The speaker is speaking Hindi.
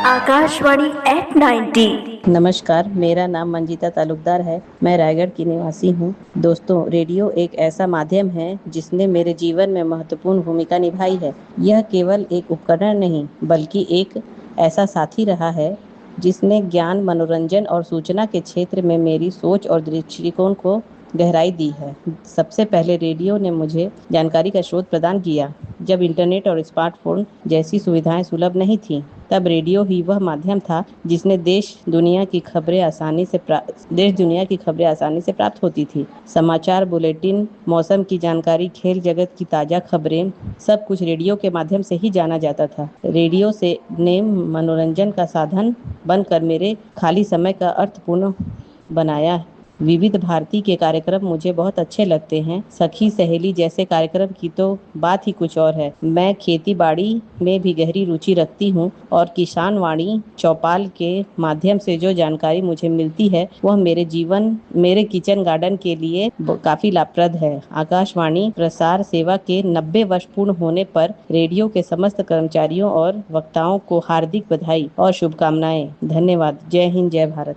आकाशवाणी एट 90। नमस्कार, मेरा नाम मंजिता तालुकदार है। मैं रायगढ़ की निवासी हूँ। दोस्तों, रेडियो एक ऐसा माध्यम है जिसने मेरे जीवन में महत्वपूर्ण भूमिका निभाई है। यह केवल एक उपकरण नहीं, बल्कि एक ऐसा साथी रहा है जिसने ज्ञान, मनोरंजन और सूचना के क्षेत्र में मेरी सोच और दृष्टिकोण को गहराई दी है। सबसे पहले रेडियो ने मुझे जानकारी का स्रोत प्रदान किया। जब इंटरनेट और स्मार्टफोन जैसी सुविधाएं सुलभ नहीं थीं, तब रेडियो ही वह माध्यम था जिसने देश दुनिया की खबरें आसानी से प्राप्त होती थी। समाचार बुलेटिन, मौसम की जानकारी, खेल जगत की ताज़ा खबरें, सब कुछ रेडियो के माध्यम से ही जाना जाता था। रेडियो से ने मनोरंजन का साधन बनकर मेरे खाली समय का अर्थपूर्ण बनाया। विविध भारती के कार्यक्रम मुझे बहुत अच्छे लगते हैं। सखी सहेली जैसे कार्यक्रम की तो बात ही कुछ और है। मैं खेती बाड़ी में भी गहरी रुचि रखती हूँ और किसान वाणी चौपाल के माध्यम से जो जानकारी मुझे मिलती है वह मेरे किचन गार्डन के लिए काफी लाभप्रद है। आकाशवाणी प्रसार सेवा के 90 वर्ष पूर्ण होने पर रेडियो के समस्त कर्मचारियों और वक्ताओं को हार्दिक बधाई और शुभकामनाएं। धन्यवाद। जय हिंद, जय भारत।